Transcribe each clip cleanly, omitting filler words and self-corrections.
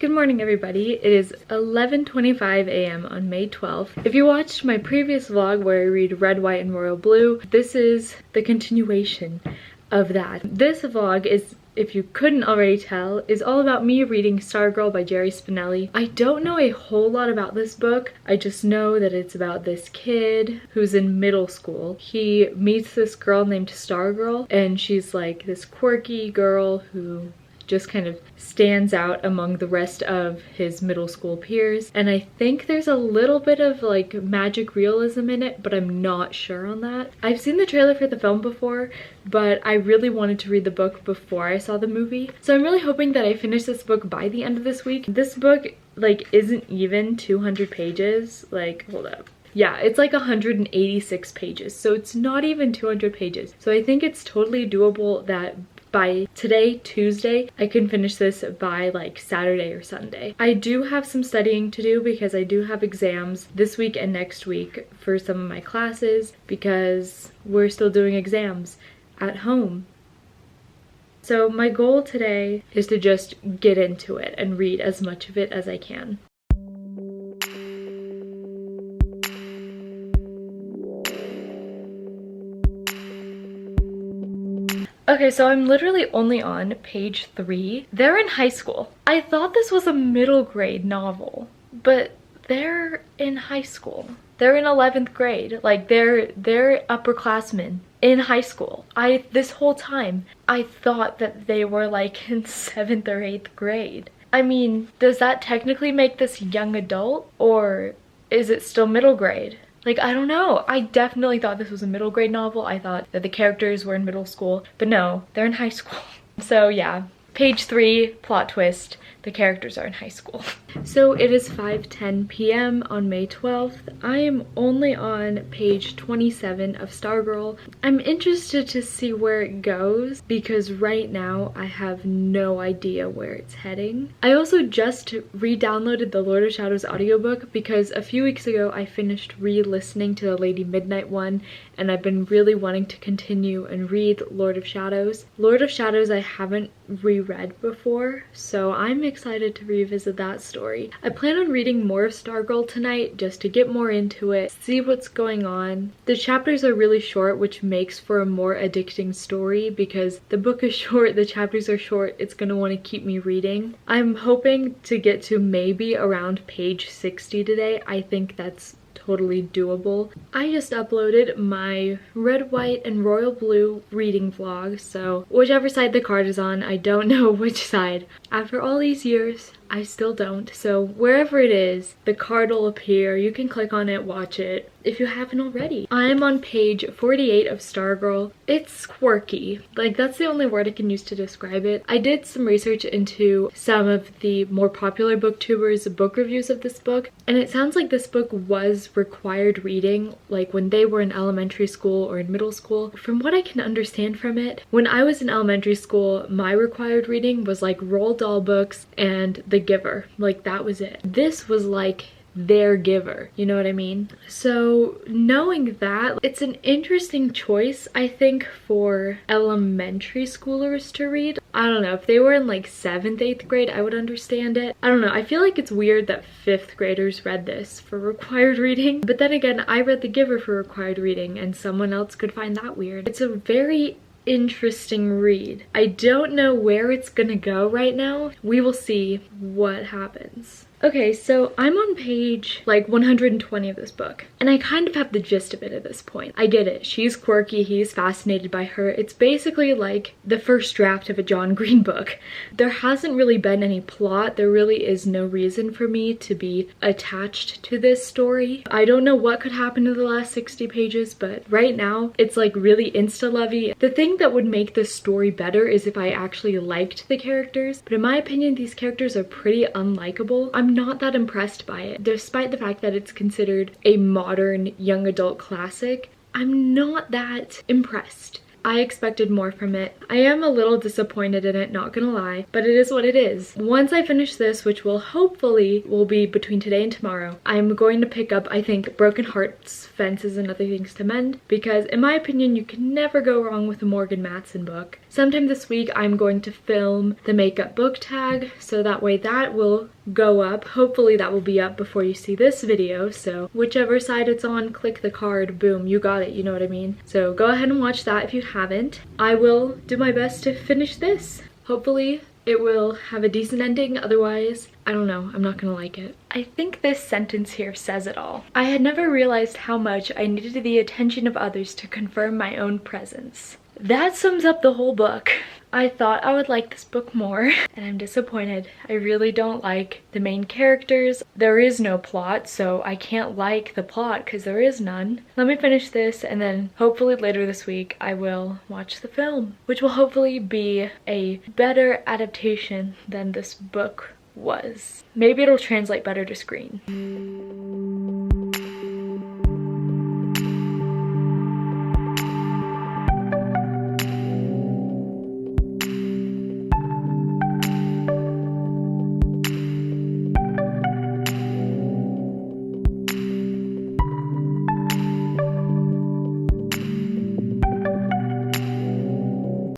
Good morning, everybody. It is 11:25 a.m. on May 12th. If you watched my previous vlog where I read Red, White, and Royal Blue, this is the continuation of that. This vlog is, if you couldn't already tell, is all about me reading Stargirl by Jerry Spinelli. I don't know a whole lot about this book. I just know that it's about this kid who's in middle school. He meets this girl named Stargirl, and she's like this quirky girl who just kind of stands out among the rest of his middle school peers. And I think there's a little bit of like magic realism in it, but I'm not sure on that. I've seen the trailer for the film before, but I really wanted to read the book before I saw the movie. So I'm really hoping that I finish this book by the end of this week. This book like isn't even 200 pages. Like, hold up. Yeah, it's like 186 pages, so it's not even 200 pages. So I think it's totally doable that by today, Tuesday, I can finish this by like Saturday or Sunday. I do have some studying to do because I do have exams this week and next week for some of my classes because we're still doing exams at home. So my goal today is to just get into it and read as much of it as I can. Okay, so I'm literally only on page 3. They're in high school. I thought this was a middle grade novel, but they're in high school. They're in 11th grade. Like they're upperclassmen in high school. This whole time I thought that they were like in 7th or 8th grade. I mean, does that technically make this young adult, or is it still middle grade? Like, I don't know. I definitely thought this was a middle grade novel. I thought that the characters were in middle school, but no, they're in high school. So yeah, page 3, plot twist, the characters are in high school. So it is 5:10 p.m. on May 12th. I am only on page 27 of Stargirl. I'm interested to see where it goes because right now I have no idea where it's heading. I also just re-downloaded the Lord of Shadows audiobook because a few weeks ago I finished re-listening to the Lady Midnight one, and I've been really wanting to continue and read Lord of Shadows. Lord of Shadows I haven't reread before, so I'm excited to revisit that story. I plan on reading more of Stargirl tonight just to get more into it, see what's going on. The chapters are really short, which makes for a more addicting story because the book is short, the chapters are short, it's gonna want to keep me reading. I'm hoping to get to maybe around page 60 today. I think that's totally doable. I just uploaded my Red, White, and Royal Blue reading vlog, so whichever side the card is on, I don't know which side. After all these years, I still don't. So wherever it is, the card will appear. You can click on it, watch it, if you haven't already. I'm on page 48 of Stargirl. It's quirky. Like, that's the only word I can use to describe it. I did some research into some of the more popular booktubers' book reviews of this book, and it sounds like this book was required reading, like when they were in elementary school or in middle school. From what I can understand from it, when I was in elementary school, my required reading was like Roald Dahl books and The Giver. Like, that was it. This was like their Giver, you know what I mean? So knowing that, it's an interesting choice, I think, for elementary schoolers to read. I don't know, if they were in like 7th, 8th grade, I would understand it. I don't know, I feel like it's weird that 5th graders read this for required reading, but then again, I read The Giver for required reading and someone else could find that weird. It's a very interesting read. I don't know where it's gonna go right now. We will see what happens. Okay, so I'm on page like 120 of this book, and I kind of have the gist of it at this point. I get it. She's quirky, he's fascinated by her. It's basically like the first draft of a John Green book. There hasn't really been any plot. There really is no reason for me to be attached to this story. I don't know what could happen in the last 60 pages, but right now it's like really insta-lovey. The thing that would make this story better is if I actually liked the characters, but in my opinion, these characters are pretty unlikable. I'm not that impressed by it. Despite the fact that it's considered a modern young adult classic, I'm not that impressed. I expected more from it. I am a little disappointed in it, not gonna lie, but it is what it is. Once I finish this, which will hopefully will be between today and tomorrow, I'm going to pick up, I think, Broken Hearts, Fences, and Other Things to Mend, because in my opinion, you can never go wrong with a Morgan Matson book. Sometime this week, I'm going to film the makeup book tag, so that way that will go up. Hopefully that will be up before you see this video, so whichever side it's on, click the card, boom, you got it, you know what I mean? So go ahead and watch that if you haven't. I will do my best to finish this. Hopefully it will have a decent ending, otherwise, I don't know, I'm not gonna like it. I think this sentence here says it all. I had never realized how much I needed the attention of others to confirm my own presence. That sums up the whole book. I thought I would like this book more, and I'm disappointed. I really don't like the main characters. There is no plot, so I can't like the plot because there is none. Let me finish this, and then hopefully later this week I will watch the film, which will hopefully be a better adaptation than this book was. Maybe it'll translate better to screen.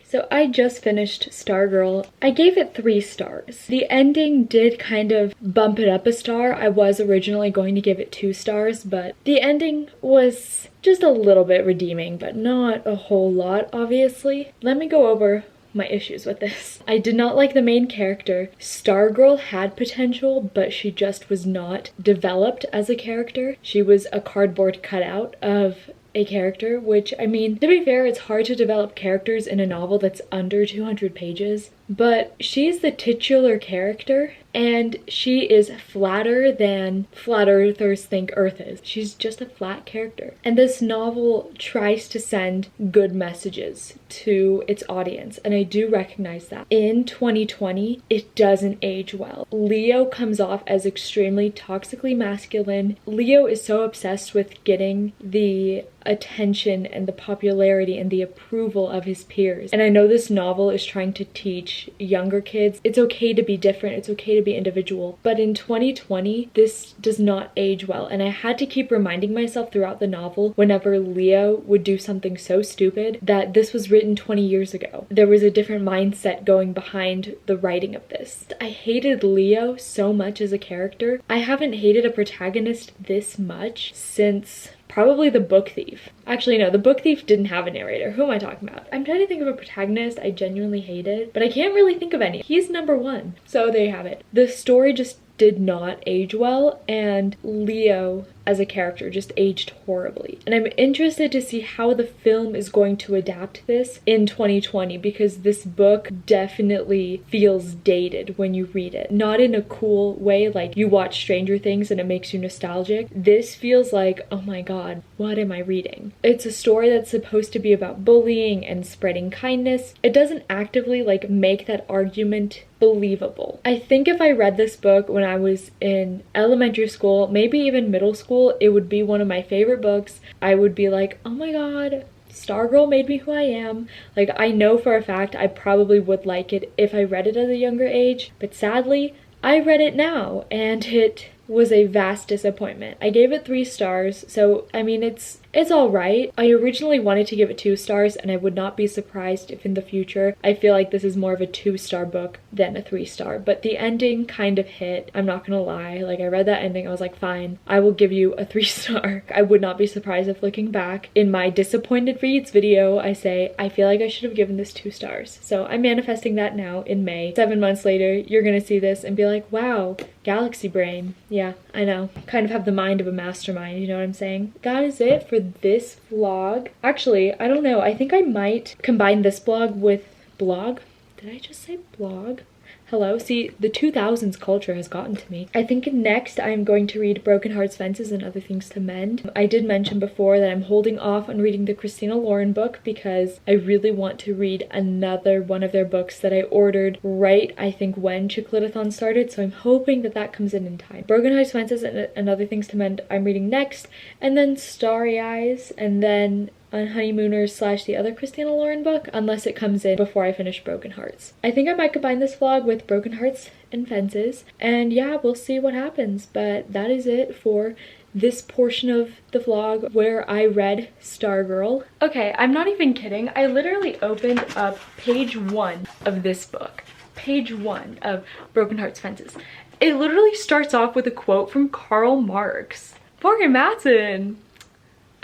So I just finished Stargirl. I gave it 3 stars. The ending did kind of bump it up a star. I was originally going to give it 2 stars, but the ending was just a little bit redeeming, but not a whole lot, obviously. Let me go over my issues with this. I did not like the main character. Stargirl had potential, but she just was not developed as a character. She was a cardboard cutout of a character, which, I mean, to be fair, it's hard to develop characters in a novel that's under 200 pages, but she's the titular character, and she is flatter than flat earthers think Earth is. She's just a flat character. And this novel tries to send good messages to its audience, and I do recognize that. In 2020, it doesn't age well. Leo comes off as extremely toxically masculine. Leo is so obsessed with getting the attention and the popularity and the approval of his peers. And I know this novel is trying to teach younger kids it's okay to be different, it's okay to be individual, but in 2020 this does not age well, and I had to keep reminding myself throughout the novel whenever Leo would do something so stupid that this was written 20 years ago. There was a different mindset going behind the writing of this. I hated Leo so much as a character. I haven't hated a protagonist this much since probably The Book Thief. Actually, no, The Book Thief didn't have a narrator. Who am I talking about? I'm trying to think of a protagonist I genuinely hated, but I can't really think of any. He's number 1. So there you have it. The story just did not age well, and Leo as a character just aged horribly. And I'm interested to see how the film is going to adapt this in 2020, because this book definitely feels dated when you read it. Not in a cool way, like you watch Stranger Things and it makes you nostalgic. This feels like, oh my god, what am I reading? It's a story that's supposed to be about bullying and spreading kindness. It doesn't actively like make that argument believable. I think if I read this book when I was in elementary school, maybe even middle school, it would be one of my favorite books. I would be like, oh my god, Stargirl made me who I am. Like, I know for a fact I probably would like it if I read it at a younger age, but sadly, I read it now, and it was a vast disappointment. I gave it 3 stars, so I mean it's alright. I originally wanted to give it 2 stars, and I would not be surprised if in the future I feel like this is more of a 2-star book than a 3-star. But the ending kind of hit, I'm not gonna lie. Like, I read that ending, I was like, fine, I will give you a 3-star. I would not be surprised if looking back in my disappointed reads video, I say, I feel like I should have given this 2 stars. So I'm manifesting that now in May. 7 months later, you're gonna see this and be like, wow, galaxy brain. Yeah, I know. Kind of have the mind of a mastermind, you know what I'm saying? That is it for this vlog. Actually, I don't know. I think I might combine this vlog with blog. Did I just say blog? Hello? See, the 2000s culture has gotten to me. I think next I'm going to read Broken Hearts, Fences, and Other Things to Mend. I did mention before that I'm holding off on reading the Christina Lauren book because I really want to read another one of their books that I ordered right, I think, when chicklitathon started, so I'm hoping that that comes in time. Broken Hearts, Fences, and Other Things to Mend I'm reading next, and then Starry Eyes, and then on Honeymooners / the other Christina Lauren book, unless it comes in before I finish Broken Hearts. I think I might combine this vlog with Broken Hearts and Fences, and yeah, we'll see what happens, but that is it for this portion of the vlog where I read Stargirl. Okay, I'm not even kidding. I literally opened up page 1 of this book. Page 1 of Broken Hearts Fences. It literally starts off with a quote from Karl Marx. Morgan Matson!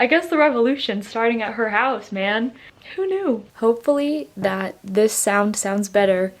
I guess the revolution starting at her house, man. Who knew? Hopefully that this sounds better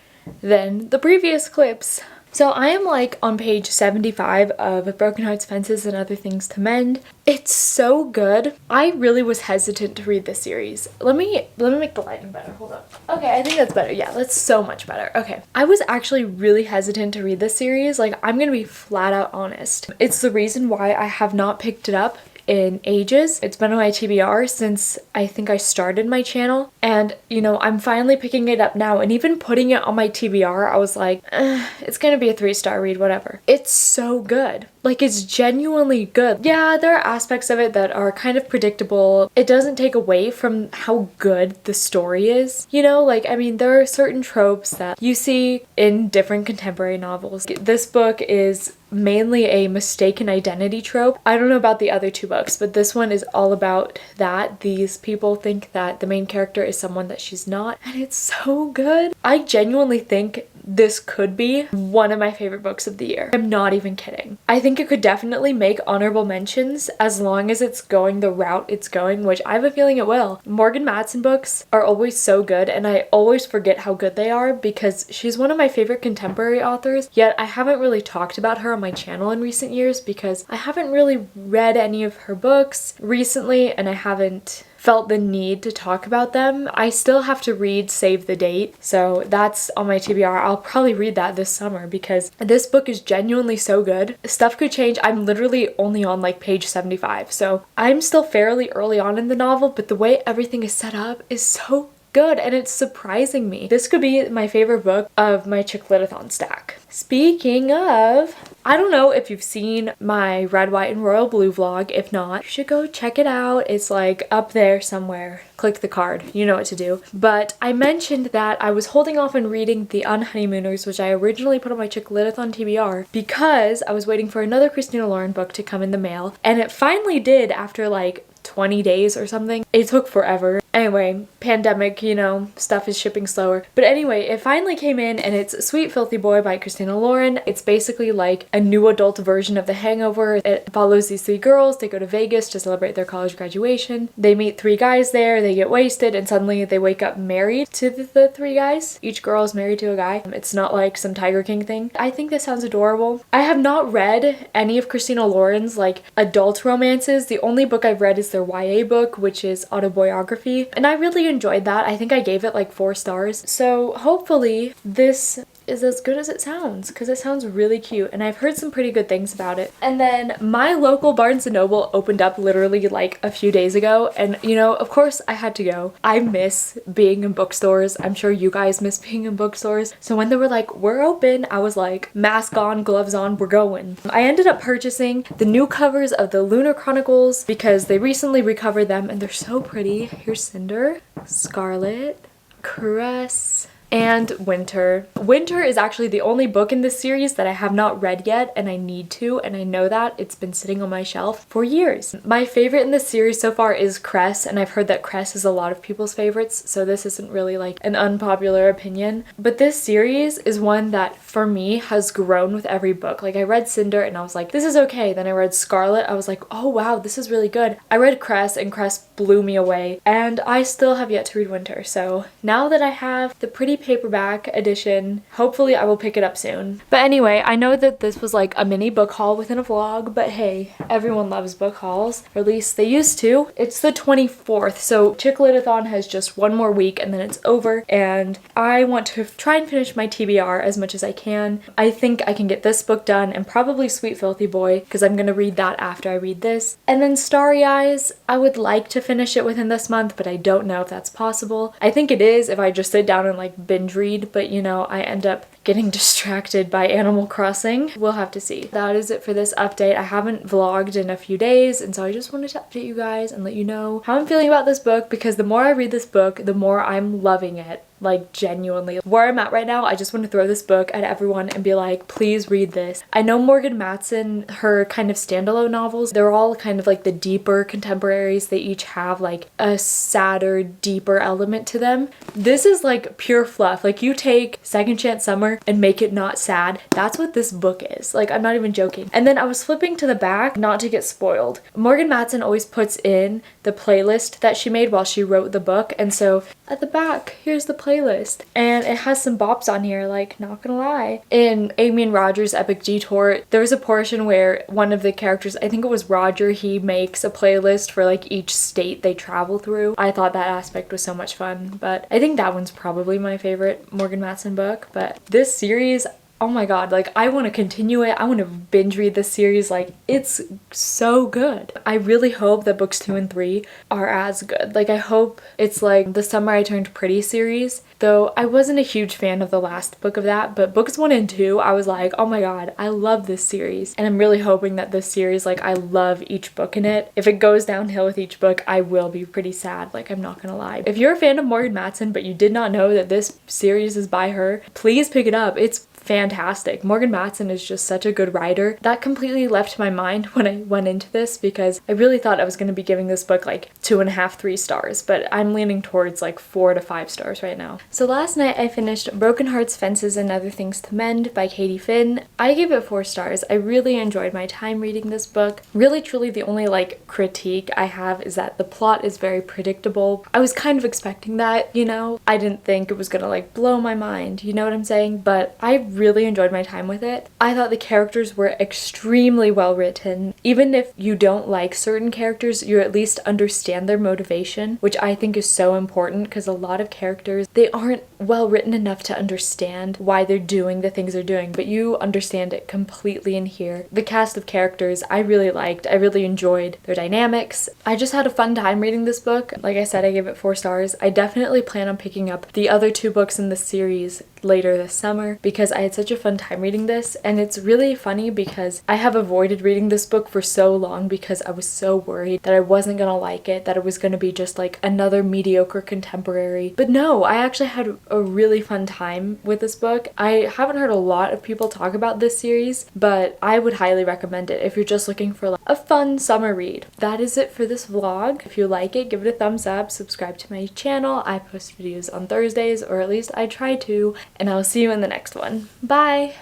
than the previous clips. So I am like on page 75 of Broken Hearts, Fences, and Other Things to Mend. It's so good. I really was hesitant to read this series. Let me make the lighting better. Hold up. Okay, I think that's better. Yeah, that's so much better. Okay. I was actually really hesitant to read this series. Like, I'm gonna be flat out honest. It's the reason why I have not picked it up in ages. It's been on my TBR since I think I started my channel, and you know, I'm finally picking it up now, and even putting it on my TBR, I was like, it's gonna be a 3-star read, whatever. It's so good. Like, it's genuinely good. Yeah, there are aspects of it that are kind of predictable. It doesn't take away from how good the story is. You know, like, I mean, there are certain tropes that you see in different contemporary novels. This book is mainly a mistaken identity trope. I don't know about the other 2 books, but this one is all about that. These people think that the main character is someone that she's not, and it's so good. I genuinely think this could be one of my favorite books of the year. I'm not even kidding. I think it could definitely make honorable mentions as long as it's going the route it's going, which I have a feeling it will. Morgan Matson books are always so good, and I always forget how good they are because she's one of my favorite contemporary authors, yet I haven't really talked about her on my channel in recent years because I haven't really read any of her books recently, and I haven't felt the need to talk about them. I still have to read Save the Date, so that's on my TBR. I'll probably read that this summer because this book is genuinely so good. Stuff could change. I'm literally only on like page 75, so I'm still fairly early on in the novel, but the way everything is set up is so good, and it's surprising me. This could be my favorite book of my chicklitathon stack. Speaking of, I don't know if you've seen my Red, White, and Royal Blue vlog. If not, you should go check it out. It's like up there somewhere. Click the card. You know what to do. But I mentioned that I was holding off on reading The Unhoneymooners, which I originally put on my chicklitathon TBR, because I was waiting for another Christina Lauren book to come in the mail, and it finally did after like 20 days or something. It took forever. Anyway, pandemic, you know, stuff is shipping slower. But anyway, it finally came in, and it's Sweet Filthy Boy by Christina Lauren. It's basically like a new adult version of The Hangover. It follows these 3 girls. They go to Vegas to celebrate their college graduation. They meet 3 guys there. They get wasted, and suddenly they wake up married to the 3 guys. Each girl is married to a guy. It's not like some Tiger King thing. I think this sounds adorable. I have not read any of Christina Lauren's like adult romances. The only book I've read is their YA book, which is autobiography, and I really enjoyed that. I think I gave it like 4 stars. So hopefully this is as good as it sounds, because it sounds really cute, and I've heard some pretty good things about it. And then my local Barnes & Noble opened up literally like a few days ago, and you know, of course I had to go. I miss being in bookstores. I'm sure you guys miss being in bookstores. So when they were like, we're open, I was like, mask on, gloves on, we're going. I ended up purchasing the new covers of the Lunar Chronicles because they recently recovered them, and they're so pretty. Here's Cinder, Scarlet, Caress, and Winter. Winter is actually the only book in this series that I have not read yet, and I need to, and I know that. It's been sitting on my shelf for years. My favorite in this series so far is Cress, and I've heard that Cress is a lot of people's favorites, so this isn't really like an unpopular opinion. But this series is one that, for me, has grown with every book. Like, I read Cinder and I was like, this is okay. Then I read Scarlet, I was like, oh wow, this is really good. I read Cress, and Cress blew me away, and I still have yet to read Winter. So now that I have the pretty paperback edition, hopefully I will pick it up soon. But anyway, I know that this was like a mini book haul within a vlog, but hey, everyone loves book hauls, or at least they used to. It's the 24th, so chicklitathon has just 1 more week and then it's over, and I want to try and finish my TBR as much as I can. I think I can get this book done, and probably Sweet Filthy Boy, because I'm gonna read that after I read this. And then Starry Eyes, I would like to finish it within this month, but I don't know if that's possible. I think it is if I just sit down and like binge read, but you know, I end up getting distracted by Animal Crossing. We'll have to see. That is it for this update. I haven't vlogged in a few days, and so I just wanted to update you guys and let you know how I'm feeling about this book, because the more I read this book, the more I'm loving it. Like, genuinely. Where I'm at right now, I just want to throw this book at everyone and be like, please read this. I know Morgan Matson, her kind of standalone novels, they're all kind of like the deeper contemporaries. They each have like a sadder, deeper element to them. This is like pure fluff. Like, you take Second Chance Summer and make it not sad. That's what this book is. Like, I'm not even joking. And then I was flipping to the back, not to get spoiled. Morgan Matson always puts in the playlist that she made while she wrote the book, and so at the back, here's the playlist. And it has some bops on here, like, not gonna lie. In Amy and Roger's Epic Detour, there was a portion where one of the characters, I think it was Roger, he makes a playlist for like each state they travel through. I thought that aspect was so much fun, but I think that one's probably my favorite Morgan Matson book. But this series, oh my god, like, I want to continue it. I want to binge read this series. Like, it's so good. I really hope that books 2 and 3 are as good. Like, I hope it's like the Summer I Turned Pretty series, though I wasn't a huge fan of the last book of that, but books 1 and 2, I was like, oh my god, I love this series. And I'm really hoping that this series, like, I love each book in it. If it goes downhill with each book, I will be pretty sad. Like, I'm not gonna lie. If you're a fan of Morgan Matson, but you did not know that this series is by her, please pick it up. It's fantastic. Morgan Matson is just such a good writer. That completely left my mind when I went into this, because I really thought I was going to be giving this book like 2.5, 3 stars, but I'm leaning towards like 4 to 5 stars right now. So last night I finished Broken Hearts, Fences, and Other Things to Mend by Katie Finn. I gave it 4 stars. I really enjoyed my time reading this book. Really, truly, the only like critique I have is that the plot is very predictable. I was kind of expecting that, you know? I didn't think it was gonna like blow my mind, you know what I'm saying? But I really enjoyed my time with it. I thought the characters were extremely well written. Even if you don't like certain characters, you at least understand their motivation, which I think is so important, because a lot of characters, they aren't well written enough to understand why they're doing the things they're doing, but you understand it completely in here. The cast of characters I really liked. I really enjoyed their dynamics. I just had a fun time reading this book. Like I said, I gave it 4 stars. I definitely plan on picking up the other 2 books in the series later this summer, because I had such a fun time reading this. And it's really funny because I have avoided reading this book for so long because I was so worried that I wasn't gonna like it, that it was gonna be just like another mediocre contemporary. But no, I actually had a really fun time with this book. I haven't heard a lot of people talk about this series, but I would highly recommend it if you're just looking for like a fun summer read. That is it for this vlog. If you like it, give it a thumbs up, subscribe to my channel. I post videos on Thursdays, or at least I try to, and I'll see you in the next one. Bye!